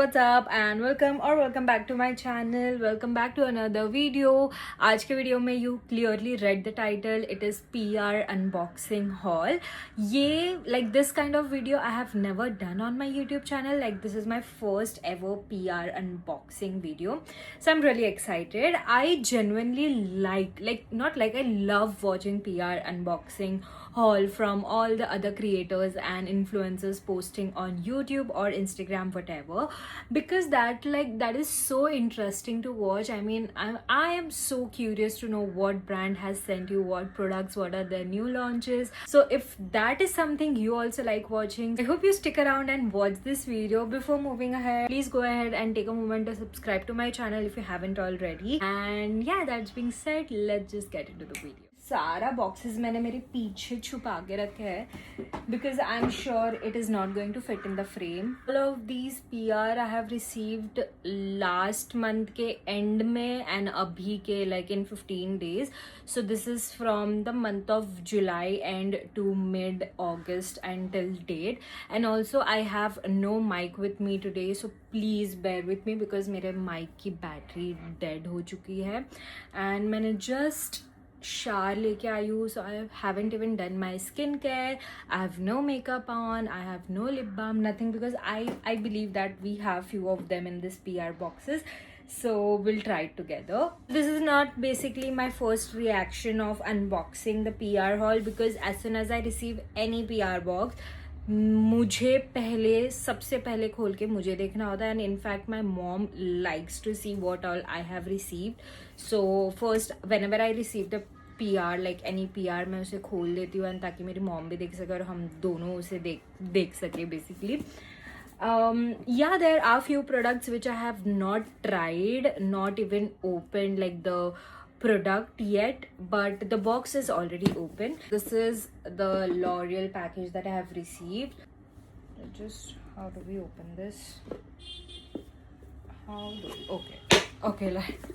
what's up and welcome back to my channel. Welcome back to another video. आज के video में you clearly read the title. It is PR unboxing haul. ये like this kind of video I have never done on my YouTube channel. Like this is my first ever PR unboxing video. So I'm really excited. I genuinely I love watching PR unboxing haul from all the other creators and influencers posting on YouTube or Instagram, whatever, because that is so interesting to watch. I mean, I am so curious to know what brand has sent you what products, what are their new launches. So if that is something you also like watching, I hope you stick around and watch this video. Before moving ahead, please go ahead and take a moment to subscribe to my channel if you haven't already. And yeah, that's being said, let's just get into the video. सारा boxes मैंने मेरे पीछे छुपा के रखे हैं because I am sure it is not going to fit in the frame. All of these PR I have received last month के end में एंड अभी के like in 15 days. So this is from the month of July and to mid August until date. And also I have no mic with me today, so please bear with me because मेरे mic की battery dead हो चुकी है and मैंने just शार लेके आई हूँ. So I haven't even done my skin care. I have no makeup on, I have no lip balm, nothing, because I believe that we have few of them in this PR boxes. So we'll try it together. This is not basically my first reaction of unboxing the PR haul because as soon as I receive any PR box, मुझे सबसे पहले खोल के मुझे देखना होता है. And in fact my mom likes to see what all I have received. So first whenever I receive the PR, like any PR, मैं उसे खोल देती हूँ ताकि मेरी मॉम भी देख सके और हम दोनों उसे देख सके basically. Yeah, there are few products which I have not tried, not even opened like the product yet, but the box is already open. This is the L'Oreal package that I have received. Just how do we open this? Okay, like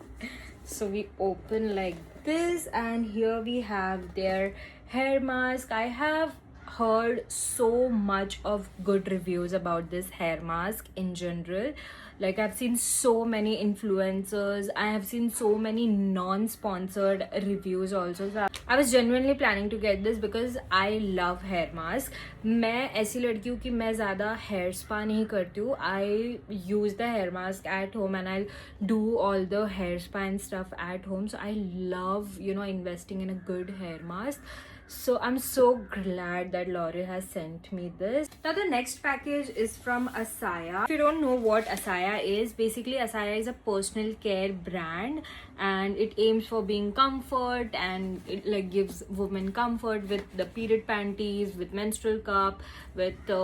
so we open like this and here we have their hair mask. I have heard so much of good reviews about this hair mask in general. Like I've seen so many influencers, I have seen so many non-sponsored reviews also. So I was genuinely planning to get this because I love hair mask. मैं ऐसी लड़की हूँ कि मैं ज़्यादा hair spa नहीं करती हूँ. I use the hair mask at home and I'll do all the hair spa and stuff at home. So I love, investing in a good hair mask. So I'm so glad that L'Oreal has sent me this. Now the next package is from Asaya. If you don't know what Asaya is, basically Asaya is a personal care brand and it aims for being comfort and it like gives women comfort with the period panties, with menstrual cup, with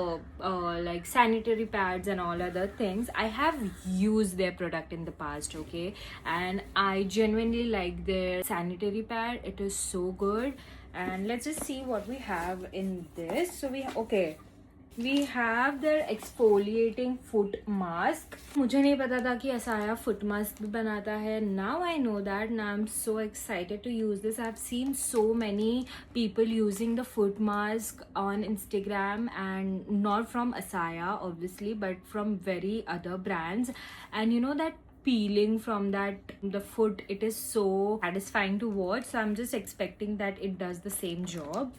like sanitary pads and all other things. I have used their product in the past, okay, and I genuinely like their sanitary pad. It is so good. And let's just see what we have in this. So we have their exfoliating foot mask. मुझे नहीं पता था कि Asaya foot mask भी बनाता है. Now I know that. Now I'm so excited to use this. I've seen so many people using the foot mask on Instagram and not from Asaya obviously, but from very other brands. And you know that peeling from the foot, it is so satisfying to watch. So I'm just expecting that it does the same job.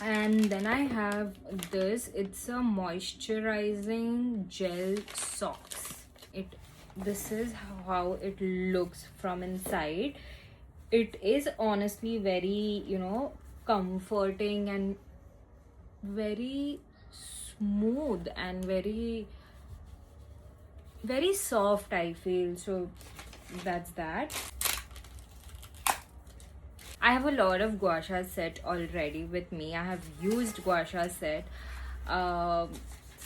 And then I have this. It's a moisturizing gel socks. This is how it looks from inside. It is honestly very comforting and very smooth and very soft, I feel. So that's that. I have a lot of gua sha set already with me. I have used gua sha set.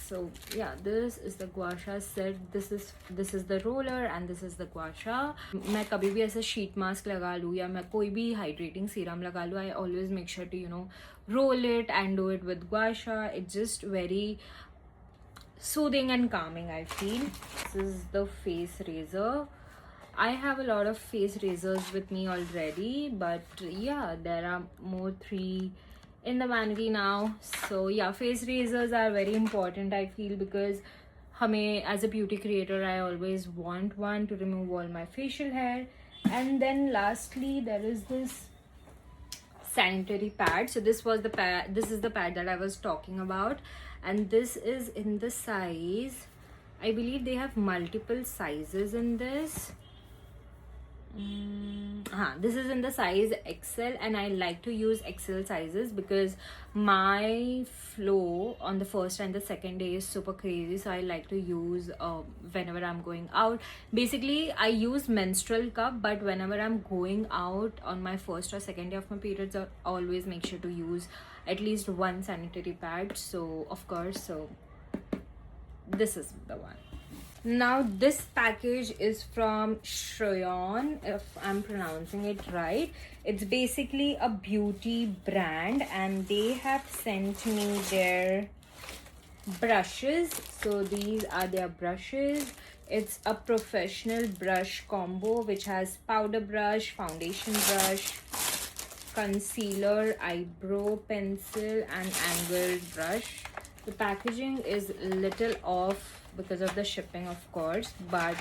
So yeah, this is the gua sha set. This is the roller and this is the gua sha. मैं कभी भी ऐसा sheet mask लगा लूँ या मैं कोई भी hydrating serum लगा लूँ, I always make sure to roll it and do it with gua sha. It's just very soothing and calming, I feel. This is the face razor. I have a lot of face razors with me already, but yeah, there are more 3 in the vanity now. So yeah, face razors are very important, I feel, because हमें as a beauty creator I always want one to remove all my facial hair. And then lastly there is this sanitary pad. So this was the pad, this is the pad that I was talking about, and this is in the size, I believe they have multiple sizes in this. This is in the size XL, and I like to use XL sizes because my flow on the first and the second day is super crazy, so I like to use whenever I'm going out. Basically I use menstrual cup, but whenever I'm going out on my first or second day of my periods, I always make sure to use at least one sanitary pad. So of course, so this is the one. Now this package is from Shrayon, if I'm pronouncing it right. It's basically a beauty brand, and they have sent me their brushes. So these are their brushes. It's a professional brush combo which has powder brush, foundation brush, concealer, eyebrow pencil, and angled brush. The packaging is little off because of the shipping, of course, but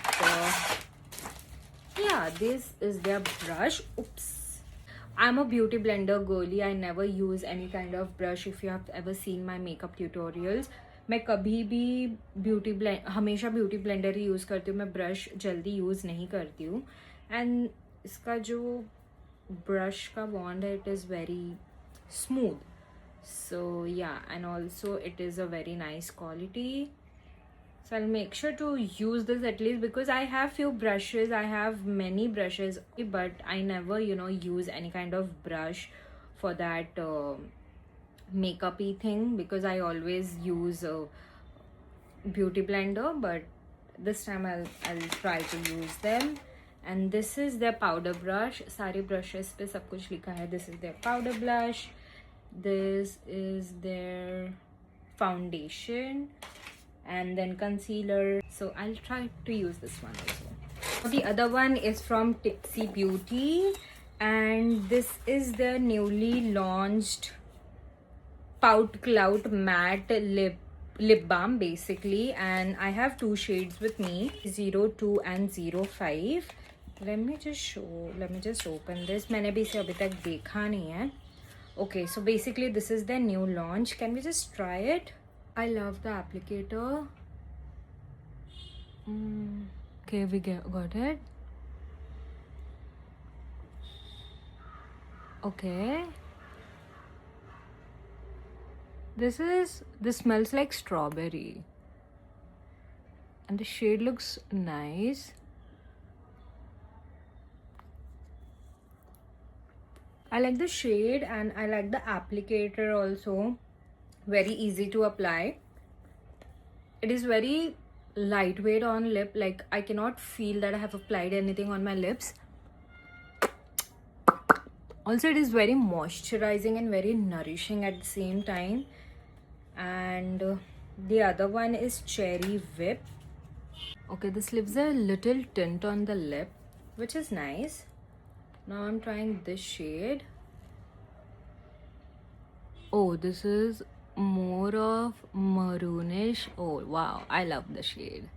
yeah, this is their brush. Oops, I'm a beauty blender girly. I never use any kind of brush. If you have ever seen my makeup tutorials, मैं कभी भी beauty blend हमेशा beauty blender ही use करती हूँ. मैं brush जल्दी use नहीं करती हूँ. एंड इसका जो ब्रश का बॉन्ड है, it is very smooth. So yeah, and also it is a very nice quality. So I'll make sure to use this at least, because I have few brushes, I have many brushes, but I never use any kind of brush for that makeup-y thing, because I always use a beauty blender. But this time I'll try to use them. And this is their powder brush. सारे brushes पे सब कुछ लिखा है. This is their powder brush. This is their foundation, and then concealer. So I'll try to use this one as well. The other one is from Tipsy Beauty, and this is the newly launched Pout Clout Matte Lip Balm basically, and I have two shades with me, 02 and 05. Let me just open this. मैंने भी इसे अभी तक देखा नहीं है. Okay, so basically this is their new launch. Can we just try it? I love the applicator. Okay, we got it. Okay. This smells like strawberry. And the shade looks nice. I like the shade, and I like the applicator also. Very easy to apply. It is very lightweight on lip. Like, I cannot feel that I have applied anything on my lips. Also, it is very moisturizing and very nourishing at the same time. And the other one is Cherry Whip. Okay, this leaves a little tint on the lip, which is nice. Now I'm trying this shade. Oh, this is more of maroonish. Oh wow, I love the shade.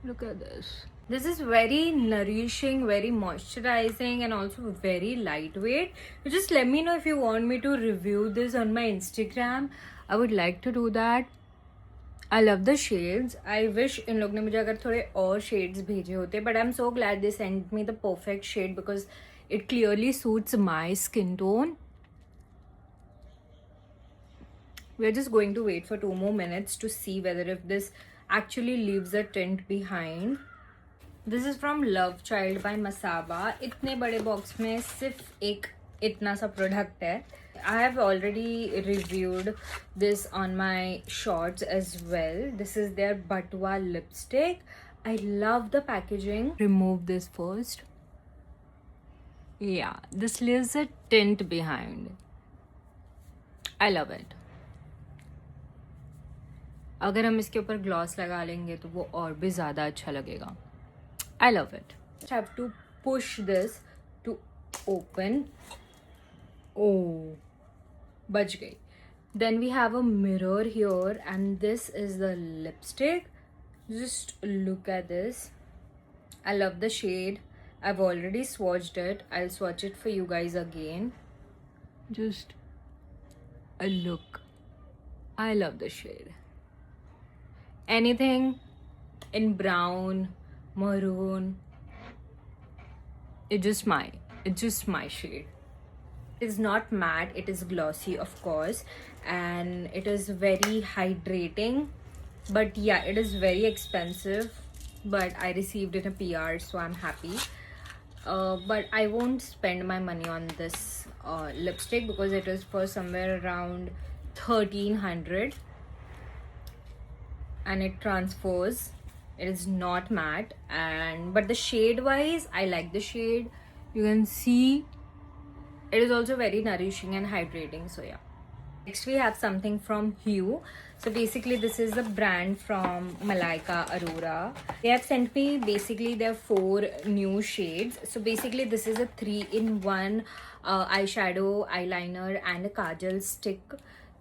Look at this. This is very nourishing, very moisturizing, and also very lightweight. So just let me know if you want me to review this on my Instagram. I would like to do that. I love the shades. I wish इन लोग ने मुझे अगर थोड़े और shades भेजे होते, but I'm so glad they sent me the perfect shade because it clearly suits my skin tone. We're just going to wait for 2 more minutes to see whether if this actually leaves a tint behind. This is from Love Child by Masaba. इतने बड़े box में सिर्फ एक इतना सा product है. I have already reviewed this on my shorts as well. This is their Batwa lipstick. I love the packaging. Remove this first. Yeah, this leaves a tint behind. I love it. अगर हम इसके ऊपर gloss लगा लेंगे तो वो और भी ज़्यादा अच्छा लगेगा. I love it. I have to push this to open. Oh, बच गई. Then we have a mirror here, and this is the lipstick. Just look at this. I love the shade. I've already swatched it. I'll swatch it for you guys again. Just a look. I love the shade. Anything in brown, maroon, it's just my shade. It's not matte, it is glossy, of course, and it is very hydrating. But yeah, it is very expensive, but I received it a PR, so I'm happy. But I won't spend my money on this lipstick because it is for somewhere around 1300, and it transfers. It is not matte, and but the shade wise, I like the shade. You can see it is also very nourishing and hydrating, so yeah. Next we have something from Hue. So basically this is the brand from Malaika Arora. They have sent me basically their 4 new shades. So basically this is a 3-in-1 eyeshadow, eyeliner and a kajal stick.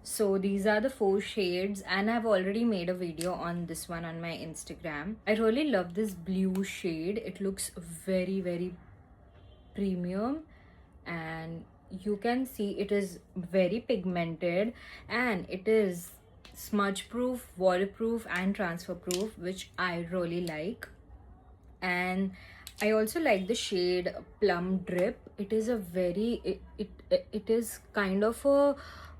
So these are the 4 shades, and I've already made a video on this one on my Instagram. I really love this blue shade. It looks very premium, and you can see it is very pigmented, and it is smudge proof, waterproof and transfer proof, which I really like. And I also like the shade Plum Drip. It is a very it is kind of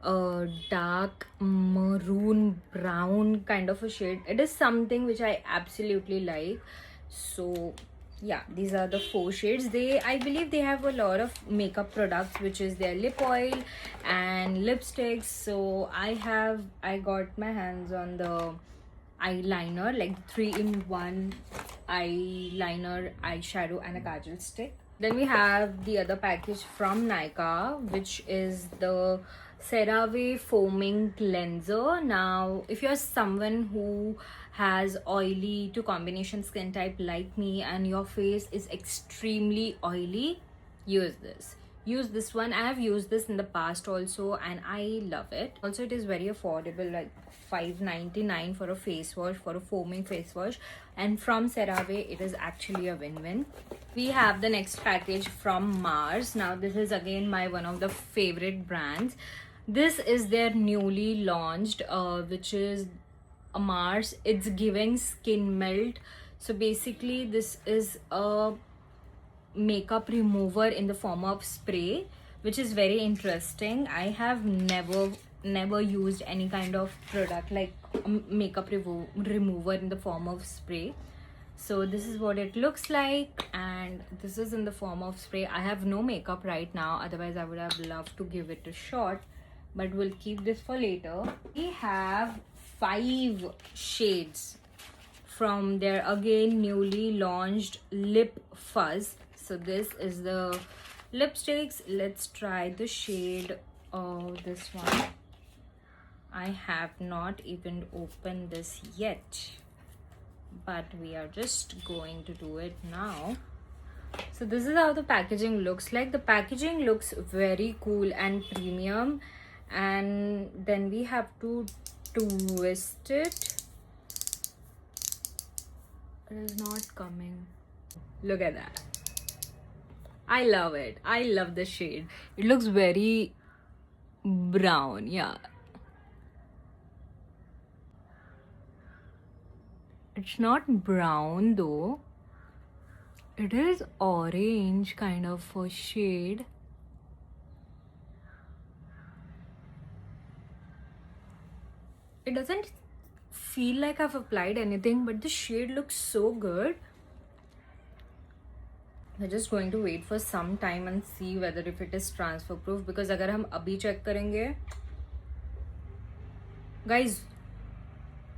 a dark maroon brown kind of a shade. It is something which I absolutely like. So yeah, these are the 4 shades. I believe they have a lot of makeup products, which is their lip oil and lipsticks. So I got my hands on the eyeliner, like 3-in-1 eyeliner, eyeshadow and a kajal stick. Then we have the other package from Nykaa, which is the CeraVe foaming cleanser. Now if you're someone who has oily to combination skin type like me, and your face is extremely oily, use this one. I have used this in the past also, and I love it. Also, it is very affordable, like $5.99 for a face wash, for a foaming face wash, and from CeraVe it is actually a win-win. We have the next package from Mars. Now this is again one of the favorite brands. This is their newly launched which is a Mars It's Giving Skin Melt. So basically this is a makeup remover in the form of spray, which is very interesting. I have never used any kind of product like a makeup remover in the form of spray. So this is what it looks like, and this is in the form of spray. I have no makeup right now, otherwise I would have loved to give it a shot, but we'll keep this for later. We have 5 shades from their again newly launched Lip Fuzz. So this is the lipsticks. Let's try the shade of this one. I have not even opened this yet, but we are just going to do it now. So this is how the packaging looks like. The packaging looks very cool and premium, and then we have to twist it. It is not coming. Look at that. I love it. I love the shade. It looks very brown. Yeah, it's not brown though. It is orange kind of a shade. It doesn't feel like I've applied anything, but the shade looks so good. We're just going to wait for some time and see whether if it is transfer proof, because अगर हम अभी check करेंगे, guys,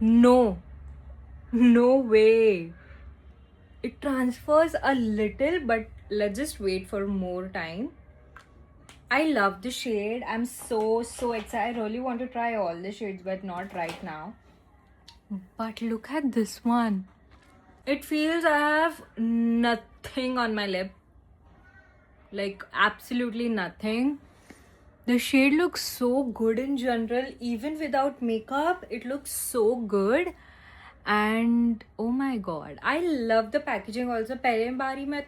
no way. It transfers a little, but let's just wait for more time. I love the shade. I'm so excited. I really want to try all the shades, but not right now. But look at this one. It feels I have nothing on my lip, like absolutely nothing. The shade looks so good in general, even without makeup it looks so good. And oh my god, I love the packaging also. पहले बारी में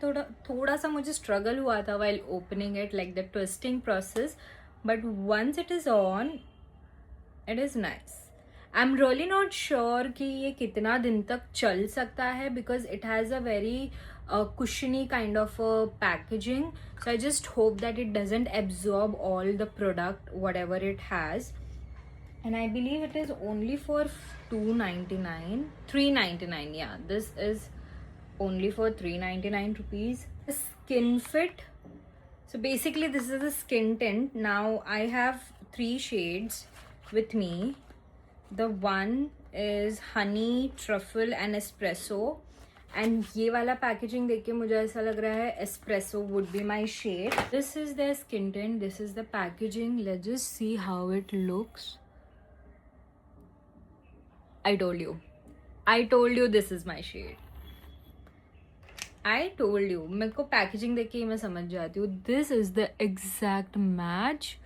थोड़ा सा मुझे struggle हुआ था while opening it, like the twisting process, but once it is on, it is nice. I'm really not sure कि ये कितना दिन तक चल सकता है, because it has a very cushiony kind of a packaging. So I just hope that it doesn't absorb all the product whatever it has. And I believe it is only for $2.99, $3.99. Yeah, this is only for 399 rupees. Skin Fit. So basically this is a skin tint. Now I have 3 shades with me. The one is honey, truffle and espresso. And ये वाला packaging देख के मुझे ऐसा लग रहा है espresso would be my shade. This is their skin tint. This is the packaging. Let's just see how it looks. I told you this is my shade. I told you. मेरे को packaging देख के ही मैं समझ जाती हूँ. This is the exact match.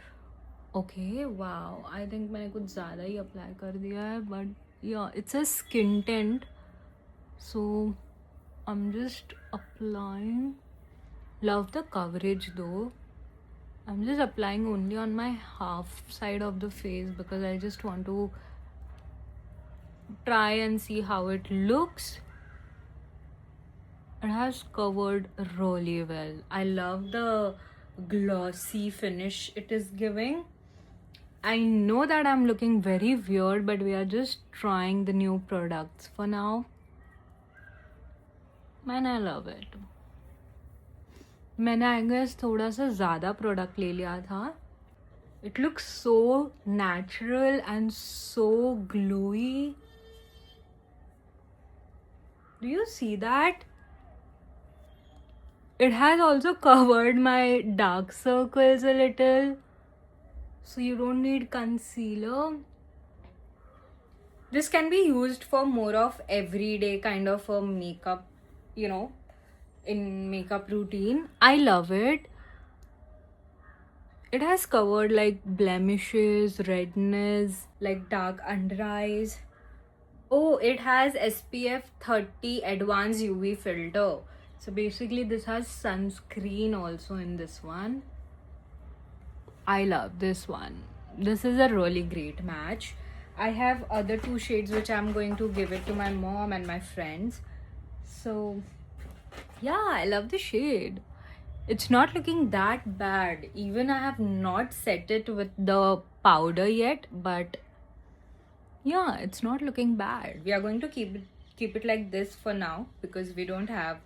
Okay, wow. I think मैंने कुछ ज़्यादा ही apply कर दिया है, but yeah, it's a skin tint. So I'm just applying. Love the coverage though. I'm just applying only on my half side of the face because I just want to try and see how it looks. It has covered really well. I love the glossy finish it is giving. I know that I'm looking very weird, but we are just trying the new products for now. Man, I love it. मैंने I guess थोड़ा सा ज़्यादा product ले लिया था. It looks so natural and so glowy. Do you see that? It has also covered my dark circles a little, so you don't need concealer. This can be used for more of everyday kind of a makeup, you know, in makeup routine. I love it. It has covered like blemishes, redness, like dark under eyes. Oh, it has SPF 30 advanced UV filter. So basically this has sunscreen also in this one. I love this one. This is a really great match. I have other 2 shades which I'm going to give it to my mom and my friends. So yeah, I love the shade. It's not looking that bad. Even I have not set it with the powder yet, but yeah, it's not looking bad. We are going to keep it like this for now because we don't have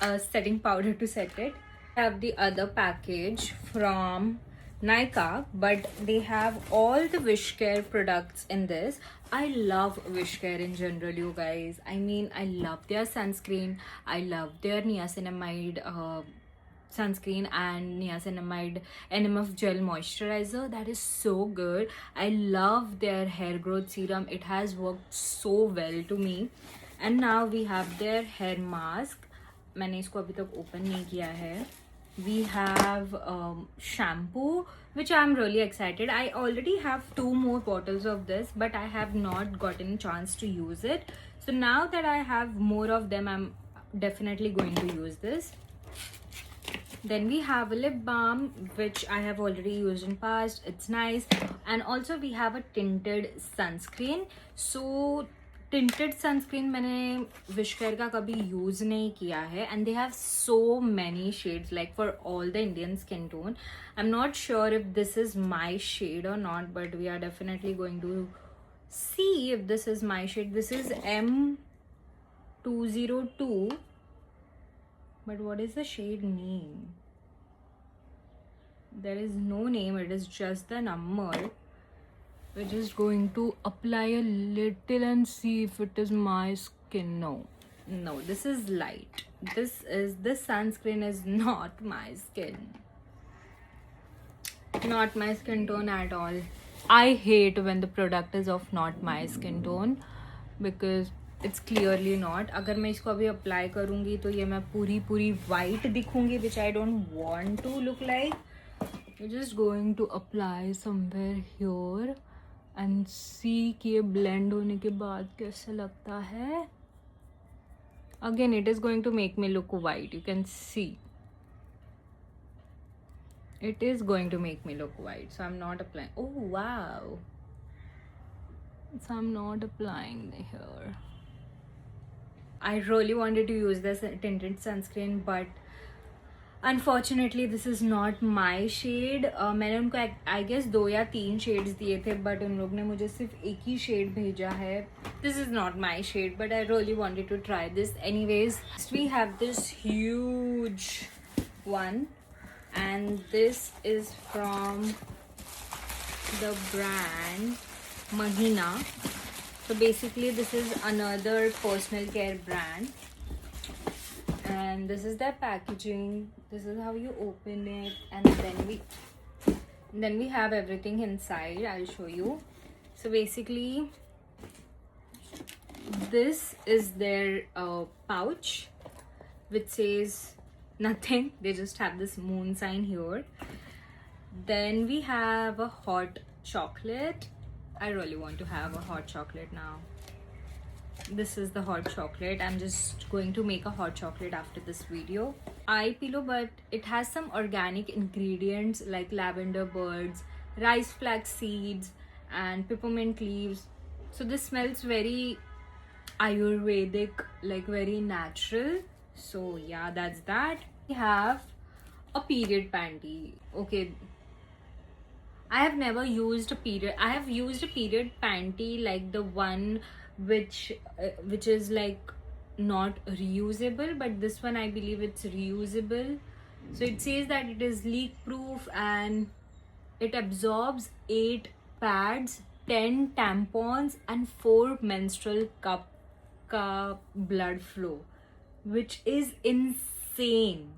a setting powder to set it. I have the other package from Nykaa, but they have all the Wishcare products in this. I love Wishcare in general, you guys. I mean, I love their sunscreen. I love their niacinamide sunscreen and niacinamide NMF gel moisturizer. That is so good. I love their hair growth serum. It has worked so well to me. And now we have their hair mask. मैंने इसको अभी तक open नहीं किया है. We have shampoo, which I'm really excited. I already have 2 more bottles of this, but I have not gotten a chance to use it. So now that I have more of them, I'm definitely going to use this. Then we have a lip balm, which I have already used in past. It's nice. And also we have a tinted sunscreen. So tinted sunscreen मैंने Wishcare का कभी use नहीं किया है, and they have so many shades like for all the Indian skin tone. I'm not sure if this is my shade or not, but we are definitely going to see if this is my shade. This is M202, but what is the shade name? There is no name, it is just the number. We're just going to apply a little and see if it is my skin. No, this is light. This sunscreen is not my skin. Not my skin tone at all. I hate when the product is of not my skin tone because it's clearly not. अगर मैं इसको अभी apply करूँगी तो ये मैं पूरी white दिखूँगी, which I don't want to look like. we're just going to apply somewhere here and see कि ये blend होने के बाद कैसा लगता है. Again, it is going to make me look white. You can see. It is going to make me look white. So I'm not applying. Oh, wow. So I'm not applying here. I really wanted to use this tinted sunscreen, but unfortunately this is not my shade. मैंने उनको I guess 2 या 3 shades दिए थे, but उन लोग ने मुझे सिर्फ एक ही shade भेजा है. This is not my shade, but I really wanted to try this anyways. We have this huge one, and this is from the brand Mahina. So basically this is another personal care brand, and this is their packaging. This is how you open it, and then we have everything inside. I'll show you. So basically this is their pouch, which says nothing. They just have this moon sign here. Then we have a hot chocolate. I really want to have a hot chocolate now. This is the hot chocolate. I'm just going to make a hot chocolate after this video. Eye pillow, but it has some organic ingredients like lavender buds, rice flax seeds, and peppermint leaves. So this smells very Ayurvedic, like very natural. So yeah, that's that. We have a period panty. Okay, I have never used a period. I have used a period panty, like the one which is like not reusable, but this one I believe it's reusable. So it says that it is leak proof and it absorbs 8 pads, 10 tampons, and 4 menstrual cup ka blood flow, which is insane.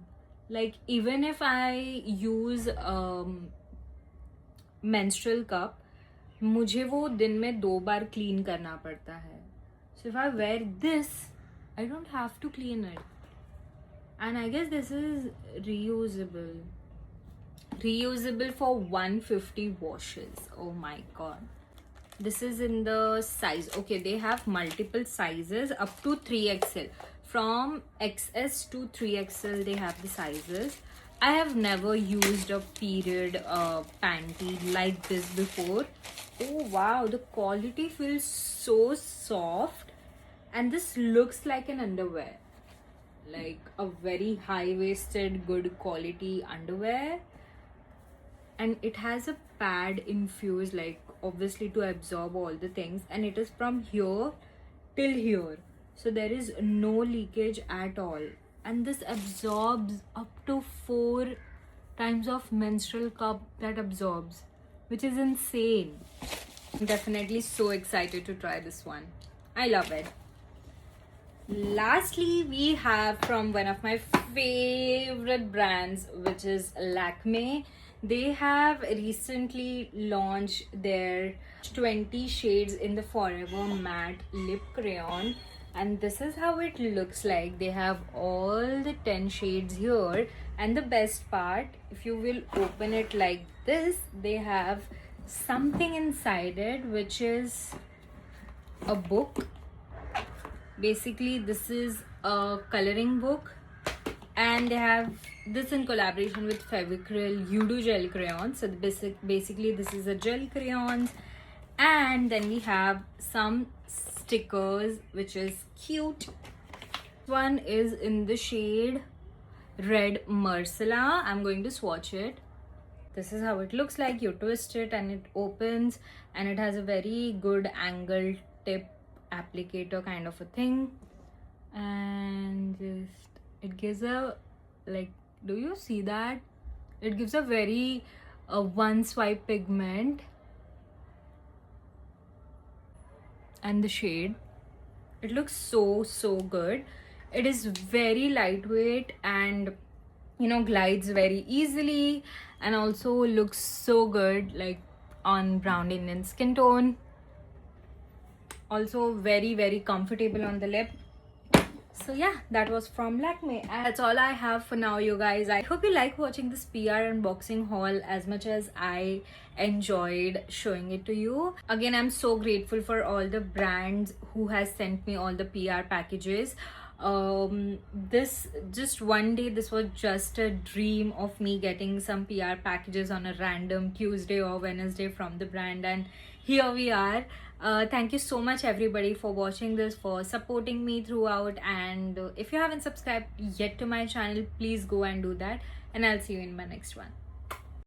Like even if I use menstrual cup, मुझे वो दिन में 2 बार clean करना पड़ता है. So if I wear this, I don't have to clean it. And I guess this is reusable. Reusable for 150 washes. Oh my god. This is in the size. Okay, they have multiple sizes up to 3XL. From XS to 3XL they have the sizes. I have never used a period panty like this before. Oh wow, the quality feels so soft, and this looks like an underwear, like a very high-waisted good quality underwear, and it has a pad infused, like obviously to absorb all the things, and it is from here till here, so there is no leakage at all. And this absorbs up to 4 times of menstrual cup that absorbs, which is insane. I'm definitely so excited to try this one. I love it. Lastly, we have from one of my favorite brands, which is Lakme. They have recently launched their 20 shades in the Forever Matte Lip Crayon, and this is how it looks like. They have all the 10 shades here, and the best part, if you will open it like this, they have something inside it, which is a book. Basically this is a coloring book, and they have this in collaboration with Fevicryl Yudu gel crayons. So basically this is a gel crayons, and then we have some stickers, which is cute. One is in the shade Red Marsala. I'm going to swatch it. This is how it looks like. You twist it and it opens, and it has a very good angled tip applicator kind of a thing, and just it gives a, like, do you see that? It gives a very one swipe pigment. And the shade, it looks so good. It is very lightweight and glides very easily, and also looks so good like on brown Indian skin tone. Also very comfortable on the lip. So yeah, that was from Lakme, and that's all I have for now, you guys. I hope you like watching this PR unboxing haul as much as I enjoyed showing it to you. Again, I'm so grateful for all the brands who has sent me all the PR packages. This just one day, this was just a dream of me getting some PR packages on a random Tuesday or Wednesday from the brand, and here we are. Thank you so much, everybody, for watching this, for supporting me throughout. And if you haven't subscribed yet to my channel, please go and do that. And I'll see you in my next one.